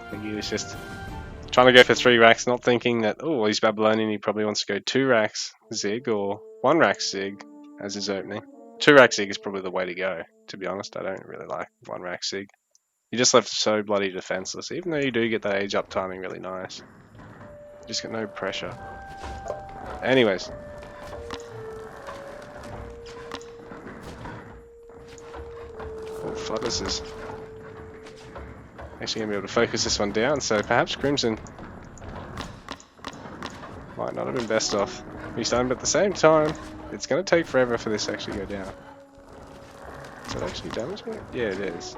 I think he was just trying to go for 3 racks, not thinking that, oh, he's Babylonian, he probably wants to go 2 racks Zig or 1 rack Zig as his opening. 2 rack Zig is probably the way to go, to be honest. I don't really like 1 rack Zig. You just left so bloody defenseless, even though you do get that age up timing really nice. You just get no pressure. Anyways. Oh, Flutters is actually going to be able to focus this one down, so perhaps Crimson might not have been best off restarting, but at the same time, it's going to take forever for this to actually go down. Is that actually damaging it? Yeah, it is.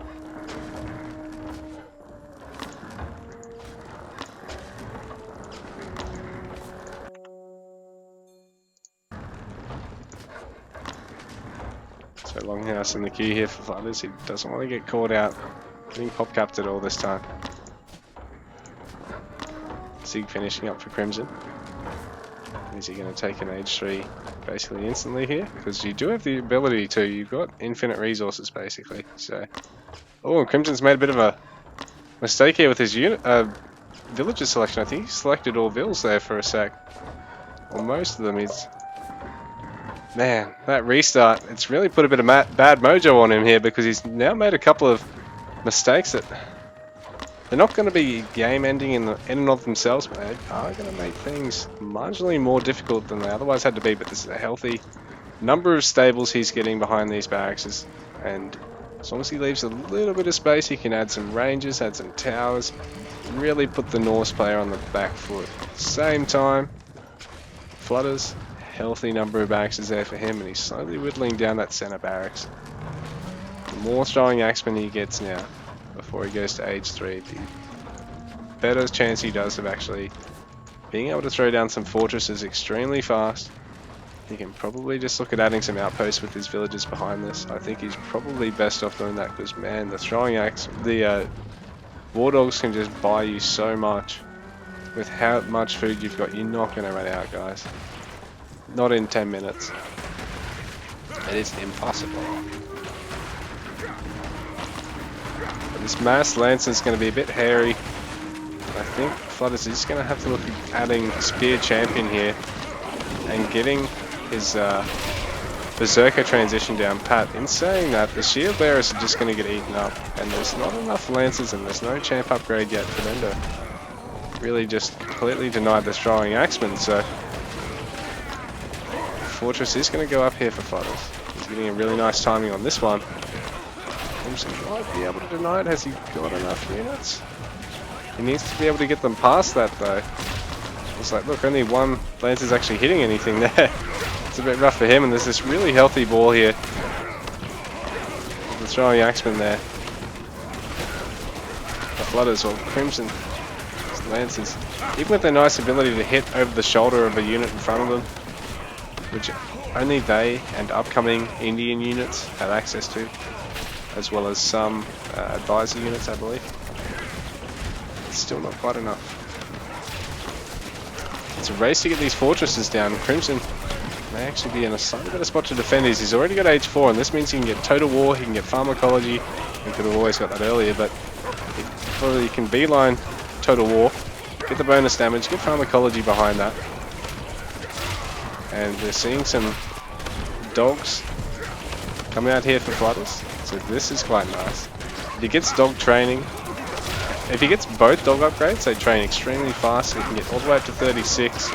So Longhouse in the queue here for Flutters. He doesn't want to get caught out getting pop capped at all this time. Zig finishing up for Crimson. Is he going to take an age 3 basically instantly here? Because you do have the ability to. You've got infinite resources basically. So, oh, Crimson's made a bit of a mistake here with his unit villager selection. I think he selected all vills there for a sec, or most of them. Man, that restart, it's really put a bit of bad mojo on him here, because he's now made a couple of mistakes that they're not going to be game ending in and of themselves, but they are going to make things marginally more difficult than they otherwise had to be. But this is a healthy number of stables he's getting behind these barracks, and as long as he leaves a little bit of space, he can add some ranges, add some towers, really put the Norse player on the back foot. Same time, Flutters, healthy number of barracks is there for him, and he's slowly whittling down that center barracks. The more throwing axemen he gets now, before he goes to age 3, the better chance he does of actually being able to throw down some fortresses extremely fast. He can probably just look at adding some outposts with his villagers behind this. I think he's probably best off doing that, because man, the throwing axe, the war dogs can just buy you so much. With how much food you've got, you're not going to run out, guys. Not in 10 minutes. It is impossible. But this mass lancer is going to be a bit hairy. I think Flutters is going to have to look at adding a spear champion here and getting his berserker transition down pat. In saying that, the shield bearers are just going to get eaten up, and there's not enough lancers and there's no champ upgrade yet for them to really just completely deny the throwing axemen. So Fortress is going to go up here for Flutters. He's getting a really nice timing on this one. Crimson might be able to deny it. Has he got enough units? He needs to be able to get them past that though. It's like, look, only 1 Lancer's actually hitting anything there. It's a bit rough for him, and there's this really healthy ball here. The throwing axeman there. The Flutters or Crimson Lancers. Even with their nice ability to hit over the shoulder of a unit in front of them, which only they and upcoming Indian units have access to, as well as some advisor units, I believe. It's still not quite enough. It's a race to get these fortresses down. Crimson may actually be in a slightly better spot to defend these. He's already got age 4, and this means he can get total war, he can get pharmacology. He could have always got that earlier, but probably he can beeline total war, get the bonus damage, get pharmacology behind that. And we're seeing some dogs come out here for Flutters, so this is quite nice. If he gets dog training, if he gets both dog upgrades, they train extremely fast, so he can get all the way up to 36.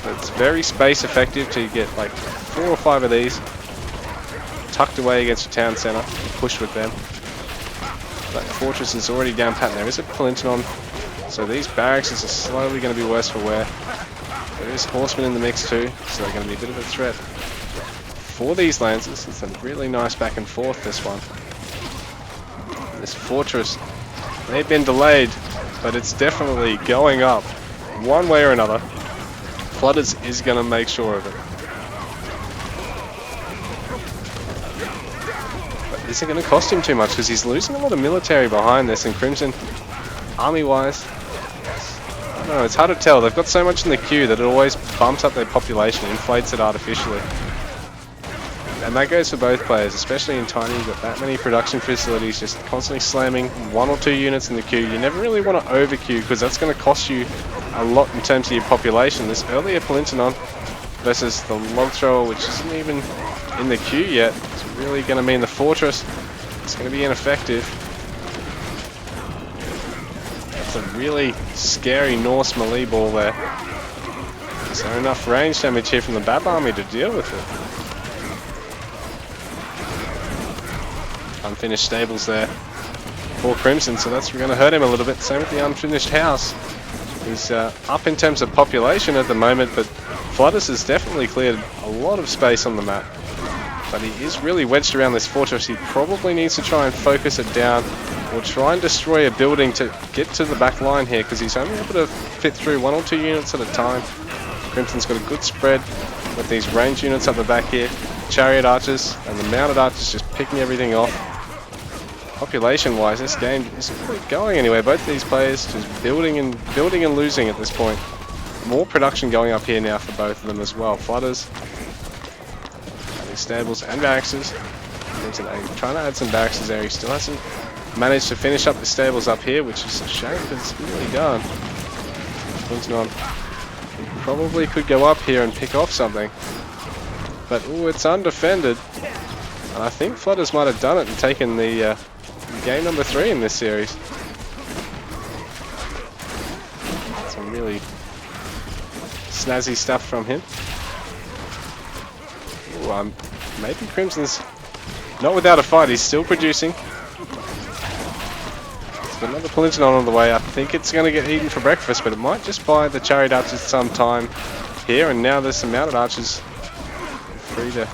But it's very space effective to get like 4 or 5 of these tucked away against the town centre and push with them. That fortress is already down pat, and there is a Plinton, so these barracks are slowly going to be worse for wear. There is horsemen in the mix too, so they're going to be a bit of a threat for these Lancers. It's a really nice back and forth, this one. This fortress may have been delayed, but it's definitely going up one way or another. Flutters is going to make sure of it. But this isn't going to cost him too much, because he's losing a lot of military behind this, and Crimson, army-wise, I don't know, it's hard to tell. They've got so much in the queue that it always bumps up their population, inflates it artificially. And that goes for both players, especially in Tiny. You've got that many production facilities just constantly slamming 1 or 2 units in the queue. You never really want to over queue because that's going to cost you a lot in terms of your population. This earlier Plintonon versus the log thrower, which isn't even in the queue yet, it's really going to mean the fortress is going to be ineffective. That's a really scary Norse melee ball there. Is there enough range damage here from the Bab army to deal with it? Unfinished stables there for Crimson, so that's going to hurt him a little bit. Same with the unfinished house. He's up in terms of population at the moment, but Flutters has definitely cleared a lot of space on the map. But he is really wedged around this fortress. He probably needs to try and focus it down or try and destroy a building to get to the back line here, because he's only able to fit through 1 or 2 units at a time. Crimson's got a good spread with these range units up the back here. Chariot archers and the mounted archers just picking everything off. Population-wise, this game isn't really going anywhere. Both these players just building and losing at this point. More production going up here now for both of them as well. Flutters having stables and barracks. Trying to add some barracks there. He still hasn't managed to finish up the stables up here, which is a shame because it's really done. He probably could go up here and pick off something. But ooh, it's undefended. And I think Flutters might have done it and taken the game number 3 in this series. Some really snazzy stuff from him. Ooh, maybe Crimson's not without a fight. He's still producing. There's got another Plintonon on the way. I think it's going to get eaten for breakfast, but it might just buy the chariot archers some time here. And now there's some mounted archers free to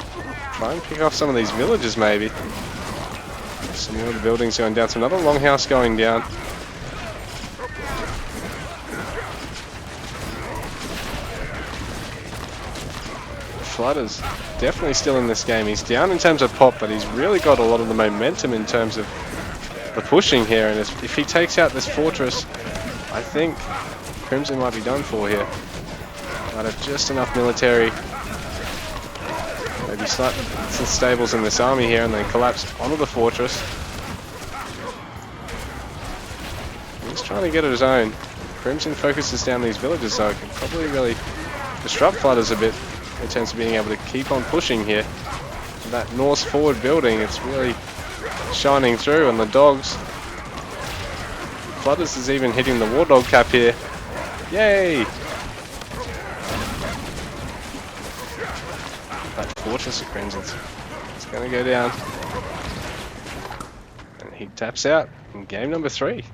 try and pick off some of these villages, maybe. Some more of the buildings going down. So another longhouse going down. Flutters definitely still in this game. He's down in terms of pop, but he's really got a lot of the momentum in terms of the pushing here. And if he takes out this fortress, I think Crimson might be done for here. Might have just enough military. Maybe start some stables in this army here and then collapse onto the fortress. He's trying to get it his own. Crimson focuses down these villages, so it can probably really disrupt Flutters a bit in terms of being able to keep on pushing here. That Norse forward building, it's really shining through, and the dogs. Flutters is even hitting the war dog cap here. Yay! That fortress of Crimson's. It's going to go down. And he taps out in game number 3.